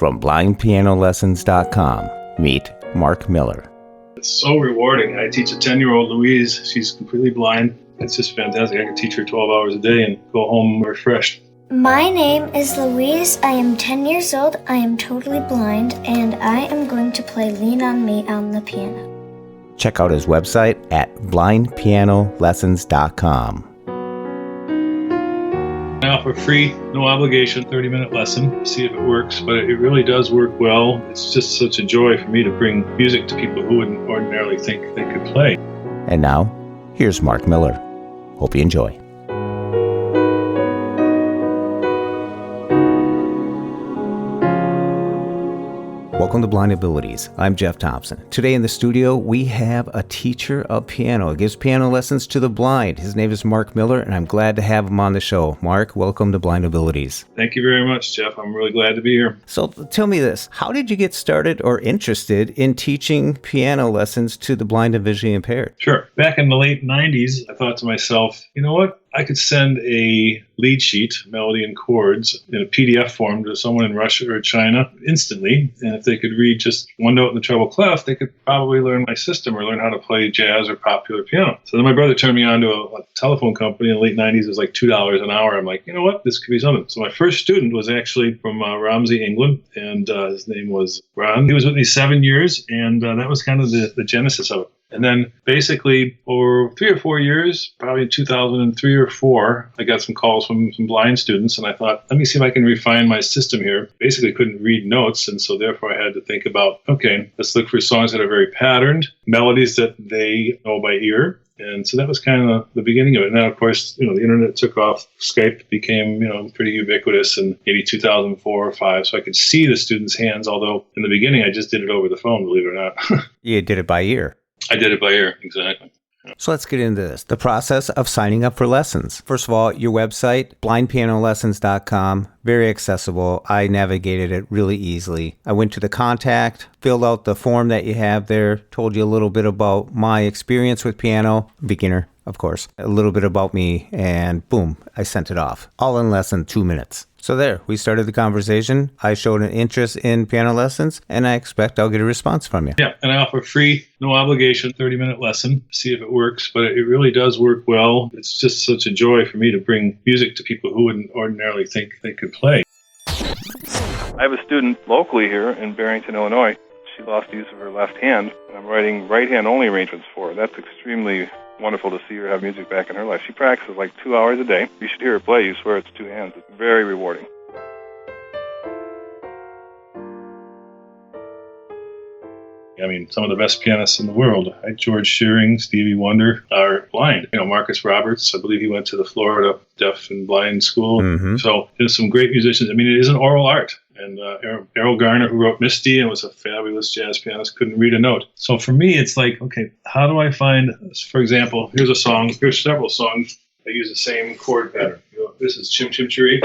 From blindpianolessons.com, meet Mark Miller. It's so rewarding. I teach a 10-year-old Louise. She's completely blind. It's just fantastic. I can teach her 12 hours a day and go home refreshed. My name is Louise. I am 10 years old. I am totally blind, and I am going to play Lean on Me on the piano. Check out his website at blindpianolessons.com. I offer free, no obligation, 30-minute lesson. See if it works, but it really does work well. It's just such a joy for me to bring music to people who wouldn't ordinarily think they could play. And now, here's Mark Miller. Hope you enjoy. Welcome to Blind Abilities. I'm Jeff Thompson. Today in the studio, we have a teacher of piano. He gives piano lessons to the blind. His name is Mark Miller, and I'm glad to have him on the show. Mark, welcome to Blind Abilities. Thank you very much, Jeff. I'm really glad to be here. So tell me this. How did you get started or interested in teaching piano lessons to the blind and visually impaired? Sure. Back in the late 90s, I thought to myself, you know what? I could send a lead sheet, melody and chords, in a PDF form to someone in Russia or China instantly. And if they could read just one note in the treble clef, they could probably learn my system or learn how to play jazz or popular piano. So then my brother turned me on to a telephone company in the late 90s. It was like $2 an hour. I'm like, you know what? This could be something. So my first student was actually from Romsey, England, and his name was Ron. He was with me 7 years, and that was kind of the genesis of it. And then basically over 3 or 4 years, probably in 2003 or 4, I got some calls from some blind students, and I thought, let me see if I can refine my system here. Basically couldn't read notes, and so therefore I had to think about, okay, let's look for songs that are very patterned, melodies that they know by ear. And so that was kind of the beginning of it. Now, of course, the internet took off. Skype became, pretty ubiquitous in maybe 2004 or 5. So I could see the students' hands, although in the beginning I just did it over the phone, believe it or not. You did it by ear. I did it by ear, exactly. So let's get into this. The process of signing up for lessons. First of all, your website, blindpianolessons.com, very accessible. I navigated it really easily. I went to the contact, filled out the form that you have there, told you a little bit about my experience with piano, beginner, of course, a little bit about me, and boom, I sent it off. All in less than 2 minutes. So there, we started the conversation. I showed an interest in piano lessons, and I expect I'll get a response from you. Yeah, and I offer free, no obligation, 30-minute lesson. See if it works, but it really does work well. It's just such a joy for me to bring music to people who wouldn't ordinarily think they could play. I have a student locally here in Barrington, Illinois. She lost use of her left hand, and I'm writing right-hand only arrangements for her. That's extremely wonderful to see her have music back in her life. She practices like 2 hours a day. You should hear her play. You swear it's 2 hands. It's very rewarding. I mean, some of the best pianists in the world, right? George Shearing, Stevie Wonder, are blind. Marcus Roberts, I believe he went to the Florida Deaf and Blind School. Mm-hmm. So there's some great musicians. I mean, it is an oral art. And Errol Garner, who wrote Misty and was a fabulous jazz pianist, couldn't read a note. So for me, it's like, okay, how do I find, for example, here's a song, here's several songs that use the same chord pattern. This is Chim Chim Cheree.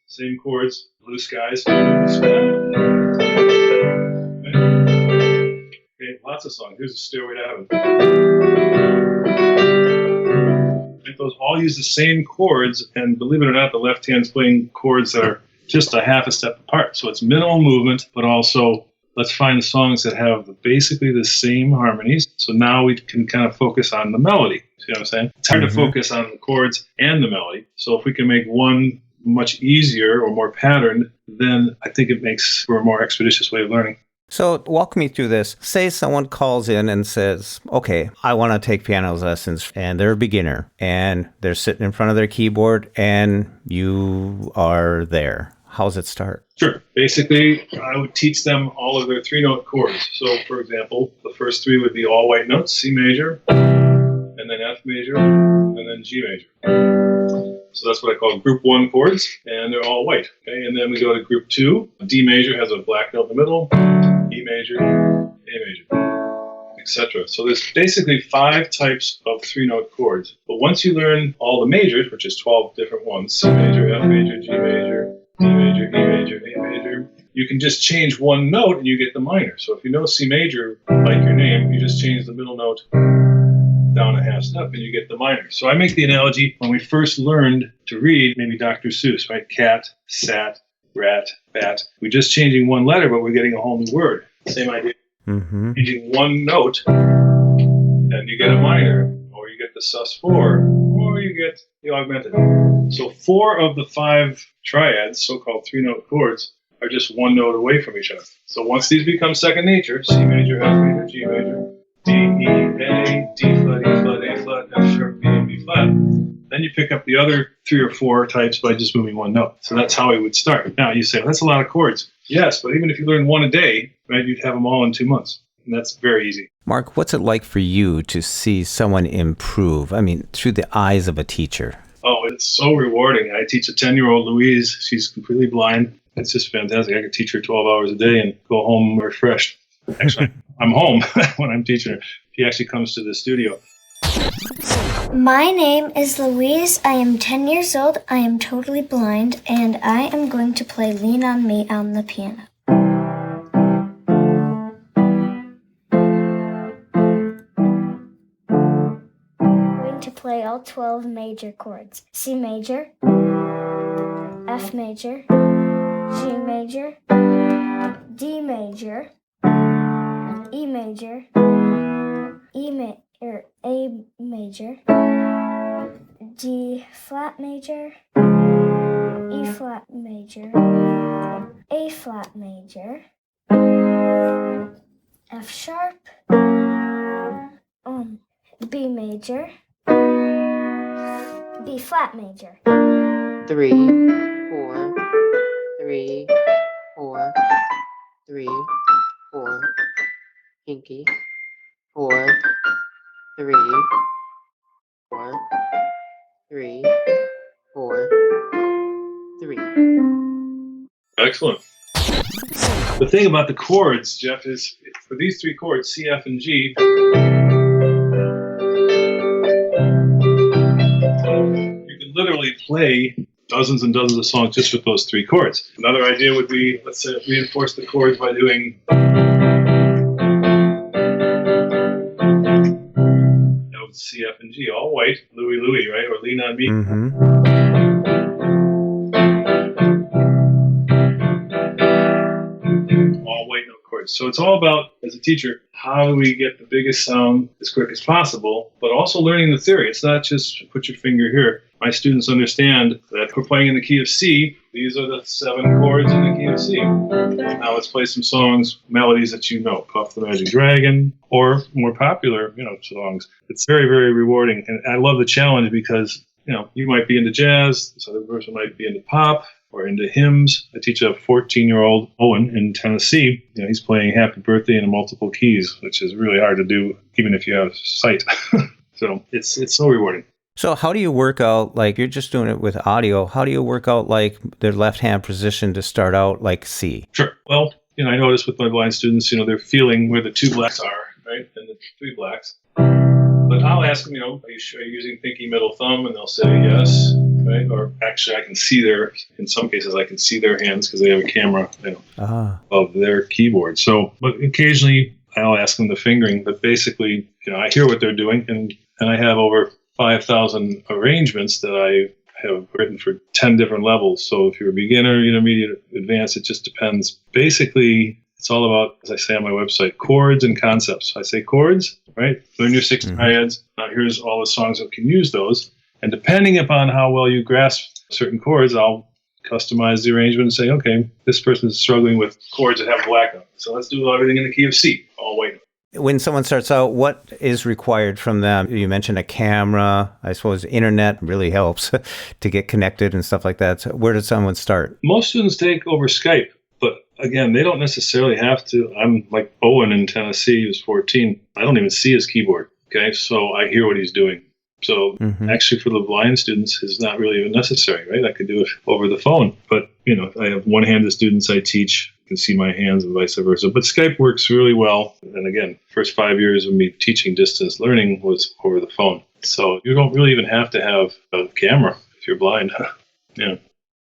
Same chords, Blue Skies. Okay, lots of songs. Here's a Stairway to Heaven. Those all use the same chords, and believe it or not, the left hand's playing chords that are just a half a step apart. So it's minimal movement, but also let's find songs that have basically the same harmonies. So now we can kind of focus on the melody. See what I'm saying? It's hard to focus on the chords and the melody. So if we can make one much easier or more patterned, then I think it makes for a more expeditious way of learning. So walk me through this. Say someone calls in and says, okay, I want to take piano lessons, and they're a beginner, and they're sitting in front of their keyboard, and you are there. How does it start? Sure. Basically, I would teach them all of their 3-note chords. So, for example, the first 3 would be all white notes, C major, and then F major, and then G major. So that's what I call group 1 chords, and they're all white. Okay, and then we go to group 2. D major has a black note in the middle, E major, A major, etc. So there's basically 5 types of 3-note chords. But once you learn all the majors, which is 12 different ones, C major, F major, G major, D major, E major, A major, you can just change one note and you get the minor. So if you know C major, like your name, you just change the middle note down a half step, and you get the minor. So I make the analogy, when we first learned to read, maybe Dr. Seuss, right? Cat, sat, rat, bat. We're just changing one letter, but we're getting a whole new word. Same idea. Mm-hmm. Changing one note, and you get a minor, or you get the sus4, or you get the augmented. So 4 of the 5 triads, so-called 3-note chords, are just one note away from each other. So once these become second nature, C major, F major, G major, D, E, A, D flat, E flat, A flat, F sharp, B, and B flat, then you pick up the other 3 or 4 types by just moving one note. So that's how it would start. Now you say, well, that's a lot of chords. Yes, but even if you learn one a day, right, you'd have them all in 2 months. And that's very easy. Mark, what's it like for you to see someone improve? I mean, through the eyes of a teacher. Oh, it's so rewarding. I teach a 10-year-old Louise. She's completely blind. It's just fantastic. I could teach her 12 hours a day and go home refreshed. Actually, I'm home when I'm teaching her. She actually comes to the studio. My name is Louise. I am 10 years old. I am totally blind, and I am going to play Lean on Me on the piano. I'm going to play all 12 major chords. C major, F major, G major, D major, E major, A major, D flat major, E flat major, A flat major, F sharp, B major, B flat major. 3, 4, 3, 4, 3, 4, pinky, 4, 3, 4, 3, 4, 3. Excellent. The thing about the chords, Jeff, is for these 3 chords, C, F, and G, you can literally play dozens and dozens of songs just with those 3 chords. Another idea would be, let's say, reinforce the chords by doing C, F, and G, all white, Louie, Louie, right? Or Lean on Me. Mm-hmm. All white note chords. So it's all about, as a teacher, how do we get the biggest sound as quick as possible, but also learning the theory. It's not just put your finger here. My students understand that if we're playing in the key of C, these are the 7 chords in the key of C. Now let's play some songs, melodies that you know, Puff the Magic Dragon, or more popular, songs. It's very, very rewarding. And I love the challenge because, you might be into jazz, this other person might be into pop, or into hymns. I teach a 14-year-old Owen in Tennessee. He's playing Happy Birthday in multiple keys, which is really hard to do, even if you have sight. So it's so rewarding. So how do you work out, like you're just doing it with audio, how do you work out like their left-hand position to start out like C? Sure. Well, I notice with my blind students, they're feeling where the 2 blacks are, right, and the 3 blacks. But I'll ask them, are you sure you're using pinky middle thumb? And they'll say yes, right? Or actually I can see in some cases I can see their hands because they have a camera, of their keyboard. So, but occasionally I'll ask them the fingering, but basically, I hear what they're doing and I have over 5,000 arrangements that I have written for 10 different levels. So if you're a beginner, intermediate, advanced, it just depends. Basically, it's all about, as I say on my website, chords and concepts. I say chords, right? Learn your 6 triads. Now here's all the songs that can use those. And depending upon how well you grasp certain chords, I'll customize the arrangement and say, okay, this person is struggling with chords that have black notes. So let's do everything in the key of C, all white. When someone starts out, what is required from them? You mentioned a camera. I suppose internet really helps to get connected and stuff like that. So where does someone start? Most students take over Skype, but again, they don't necessarily have to. I'm like Owen in Tennessee, who's 14. I don't even see his keyboard, okay? So I hear what he's doing. So actually for the blind students, it's not really even necessary, right? I could do it over the phone. But, I have one-handed students I teach. You can see my hands and vice versa. But Skype works really well. And again, first 5 years of me teaching distance learning was over the phone. So you don't really even have to have a camera if you're blind. Yeah.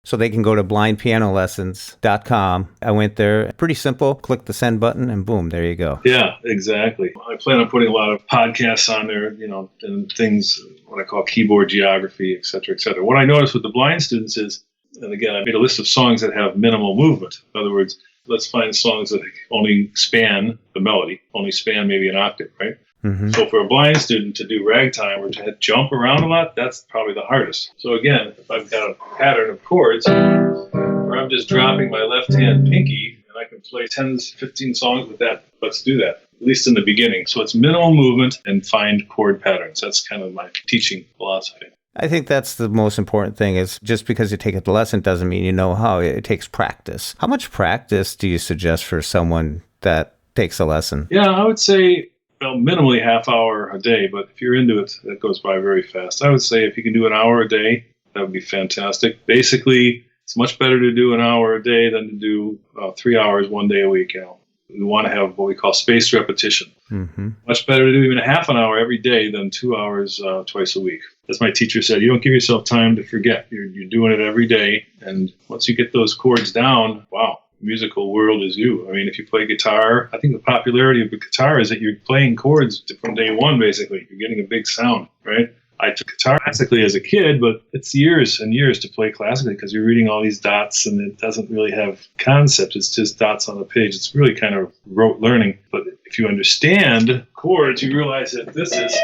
So they can go to blindpianolessons.com. I went there. Pretty simple. Click the send button and boom, there you go. Yeah, exactly. I plan on putting a lot of podcasts on there, and things, what I call keyboard geography, et cetera, et cetera. What I noticed with the blind students is, and again, I made a list of songs that have minimal movement. In other words, let's find songs that only span the melody, only span maybe an octave, right? Mm-hmm. So for a blind student to do ragtime or to jump around a lot, that's probably the hardest. So again, if I've got a pattern of chords where I'm just dropping my left hand pinky and I can play 10, 15 songs with that, let's do that, at least in the beginning. So it's minimal movement and find chord patterns. That's kind of my teaching philosophy. I think that's the most important thing is just because you take a lesson doesn't mean you know how. It takes practice. How much practice do you suggest for someone that takes a lesson? Yeah, I would say minimally half hour a day, but if you're into it, that goes by very fast. I would say if you can do an hour a day, that would be fantastic. Basically, it's much better to do an hour a day than to do 3 hours one day a week. We want to have what we call spaced repetition. Mm-hmm. Much better to do even a half an hour every day than 2 hours twice a week. As my teacher said, you don't give yourself time to forget. You're doing it every day, and once you get those chords down, wow. Musical world is you. I mean, if you play guitar, I think the popularity of the guitar is that you're playing chords from day one, basically. You're getting a big sound, right? I took guitar classically as a kid, but it's years and years to play classically because you're reading all these dots and it doesn't really have concept. It's just dots on a page. It's really kind of rote learning. But if you understand chords, you realize that this is...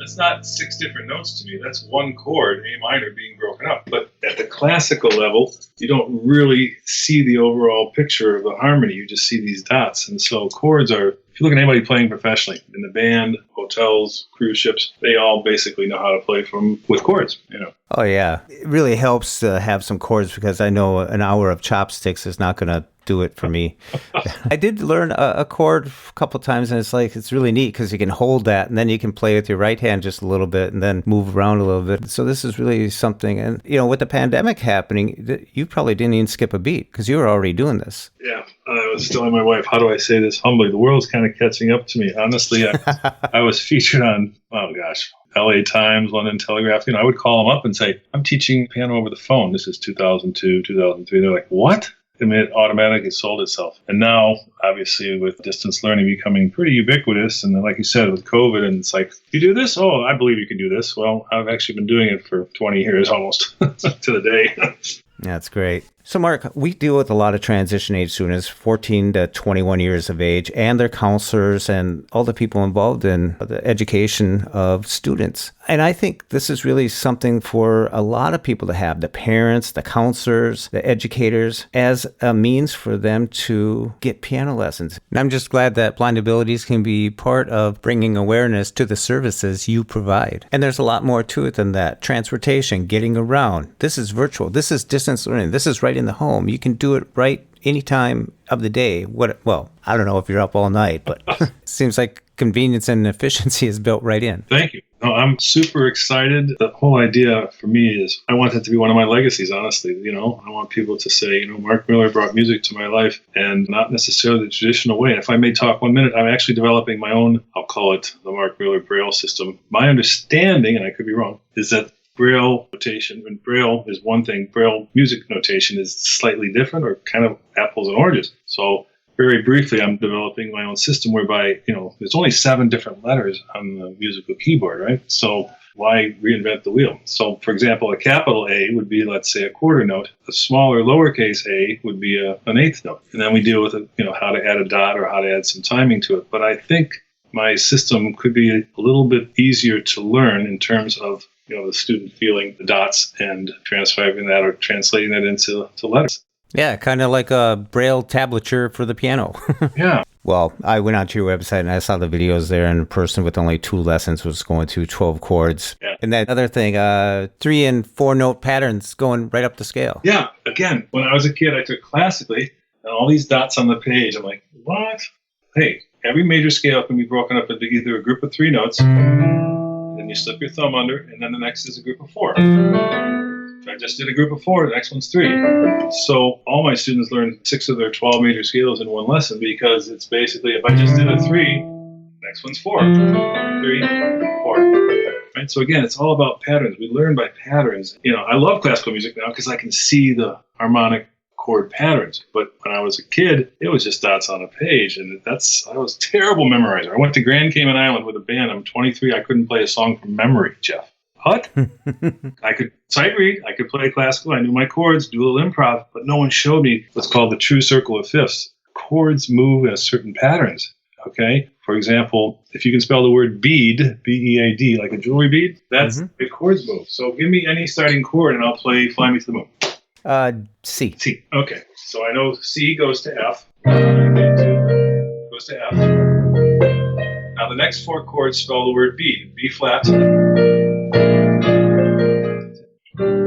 It's not 6 different notes to me. That's one chord, A minor, being broken up. But at the classical level, you don't really see the overall picture of the harmony. You just see these dots. And so chords are, if you look at anybody playing professionally, in the band, hotels, cruise ships, they all basically know how to play with chords, Oh, yeah. It really helps to have some chords because I know an hour of chopsticks is not going to do it for me. I did learn a chord a couple times, and it's really neat because you can hold that and then you can play with your right hand just a little bit and then move around a little bit. So this is really something. And, with the pandemic happening, you probably didn't even skip a beat because you were already doing this. Yeah. I was telling my wife, how do I say this humbly? The world's kind of catching up to me. Honestly, I was featured on, LA Times, London Telegraph. I would call them up and say, I'm teaching piano over the phone. This is 2002, 2003. They're like, what? I mean, it automatically sold itself. And now, obviously, with distance learning becoming pretty ubiquitous, and then, like you said, with COVID, and it's like, you do this? Oh, I believe you can do this. Well, I've actually been doing it for 20 years almost to the day. That's great. So, Mark, we deal with a lot of transition age students, 14 to 21 years of age, and their counselors and all the people involved in the education of students. And I think this is really something for a lot of people to have, the parents, the counselors, the educators, as a means for them to get piano lessons. And I'm just glad that Blind Abilities can be part of bringing awareness to the services you provide. And there's a lot more to it than that. Transportation, getting around. This is virtual. This is distance learning. This is right in the home. You can do it right any time of the day. Well, I don't know if you're up all night, but it seems like convenience and efficiency is built right in. Thank you. No, I'm super excited. The whole idea for me is I want that to be one of my legacies, honestly. I want people to say, Mark Miller brought music to my life, and not necessarily the traditional way. And if I may talk 1 minute, I'm actually developing my own, I'll call it the Mark Miller Braille system. My understanding, and I could be wrong, is that Braille notation, and Braille is one thing, Braille music notation is slightly different, or kind of apples and oranges. So very briefly, I'm developing my own system whereby, there's only 7 different letters on the musical keyboard, right? So why reinvent the wheel? So, for example, a capital A would be, let's say, a quarter note. A smaller lowercase a would be an eighth note. And then we deal with, how to add a dot or how to add some timing to it. But I think my system could be a little bit easier to learn in terms of the student feeling the dots and transcribing that or translating that into letters. Yeah, kind of like a Braille tablature for the piano. Yeah. Well, I went onto your website and I saw the videos there, and a person with only 2 lessons was going through 12 chords. Yeah. And that other thing, 3 and 4 note patterns going right up the scale. Yeah. Again, when I was a kid, I took classically, and all these dots on the page, I'm like, what? Hey, every major scale can be broken up into either a group of 3 notes, then you slip your thumb under, and then the next is a group of 4. If I just did a group of 4, the next one's 3. So all my students learn 6 of their 12 major scales in one lesson, because it's basically, if I just did a 3, next one's 4. 3, 4. right? So again, it's all about patterns. We learn by patterns. I love classical music now because I can see the harmonic chord patterns. But when I was a kid, it was just dots on a page, and I was a terrible memorizer. I went to Grand Cayman Island with a band. I'm 23. I couldn't play a song from memory, Jeff. What? I could sight read, I could play classical, I knew my chords, do a little improv, but no one showed me what's called the true circle of fifths. Chords move in certain patterns, okay? For example, if you can spell the word bead, B-E-A-D, like a jewelry bead, that's the chords move. So give me any starting chord and I'll play Fly Me to the Moon. C. C, okay. So I know C goes to F, goes to F. Now the next four chords spell the word bead, B flat,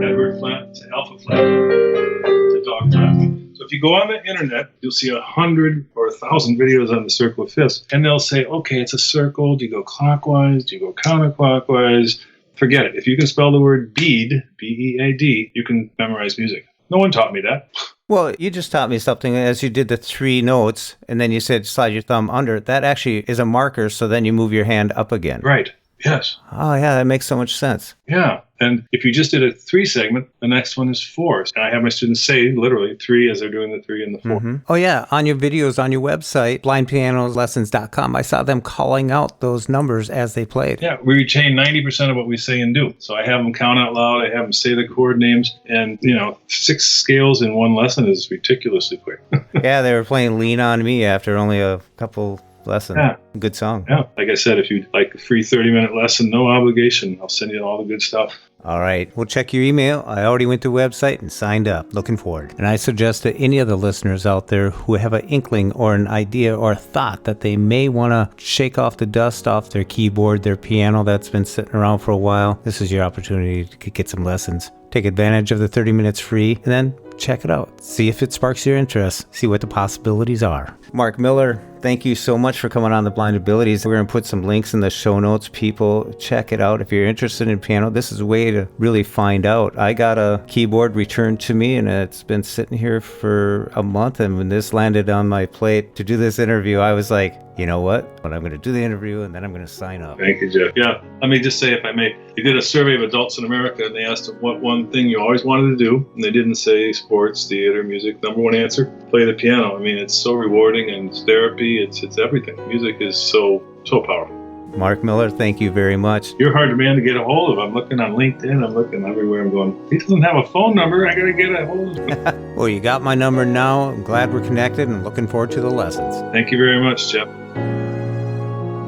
Edward flat to alpha flat to dog flat. So if you go on the internet, you'll see 100 or 1,000 videos on the circle of fifths, and they'll say, okay, it's a circle. Do you go clockwise? Do you go counterclockwise? Forget it. If you can spell the word bead, B-E-A-D, you can memorize music. No one taught me that. Well, you just taught me something as you did the 3 notes, and then you said slide your thumb under. That actually is a marker, so then you move your hand up again. Right. Yes. Oh, yeah, that makes so much sense. Yeah. And if you just did a 3 segment, the next one is 4. And I have my students say literally 3 as they're doing the 3 and the 4. Oh, yeah. On your videos on your website, blindpianolessons.com, I saw them calling out those numbers as they played. Yeah, we retain 90% of what we say and do. So I have them count out loud. I have them say the chord names. And, 6 scales in one lesson is ridiculously quick. Yeah, they were playing Lean On Me after only a couple lessons. Yeah. Good song. Yeah, like I said, if you'd like a free 30-minute lesson, no obligation. I'll send you all the good stuff. All right. We'll check your email. I already went to the website and signed up. Looking forward. And I suggest that any of the listeners out there who have an inkling or an idea or a thought that they may want to shake off the dust off their keyboard, their piano that's been sitting around for a while, this is your opportunity to get some lessons. Take advantage of the 30 minutes free and then check it out. See if it sparks your interest. See what the possibilities are. Mark Miller, thank you so much for coming on the Blind Abilities. We're going to put some links in the show notes. People, check it out. If you're interested in piano, this is a way to really find out. I got a keyboard returned to me, and it's been sitting here for a month. And when this landed on my plate to do this interview, I was like, you know what? But I'm going to do the interview, and then I'm going to sign up. Thank you, Jeff. Yeah, let me just say, if I may, they did a survey of adults in America, and they asked them what one thing you always wanted to do, and they didn't say sports, theater, music. Number one answer, play the piano. I mean, it's so rewarding, and it's therapy. It's everything. Music is so powerful. Mark Miller, thank you very much. You're a hard man to get a hold of. I'm looking on LinkedIn. I'm looking everywhere. I'm going, he doesn't have a phone number. I got to get a hold of him. Well, you got my number now. I'm glad we're connected and looking forward to the lessons. Thank you very much, Jeff.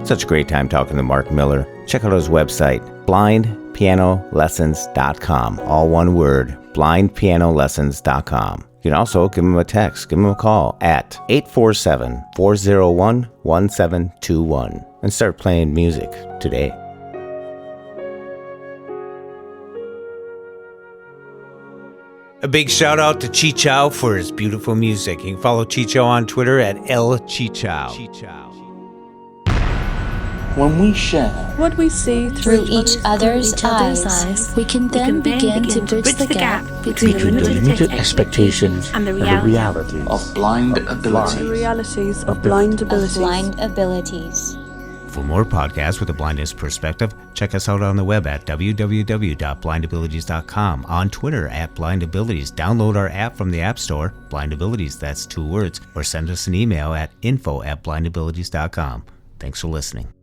Such a great time talking to Mark Miller. Check out his website, blindpianolessons.com. All one word, blindpianolessons.com. You can also give him a text, give him a call at 847-401-1721 and start playing music today. A big shout out to Chi Chow for his beautiful music. You can follow Chi Chow on Twitter at El Chi Chow. When we share what we see through each other's eyes, we can then begin to bridge the gap between the limited expectations and the reality of blind abilities. The realities of blind abilities. For more podcasts with a blindness perspective, check us out on the web at www.blindabilities.com, on Twitter at blindabilities. Download our app from the App Store, blindabilities, that's 2 words, or send us an email at info@blindabilities.com. Thanks for listening.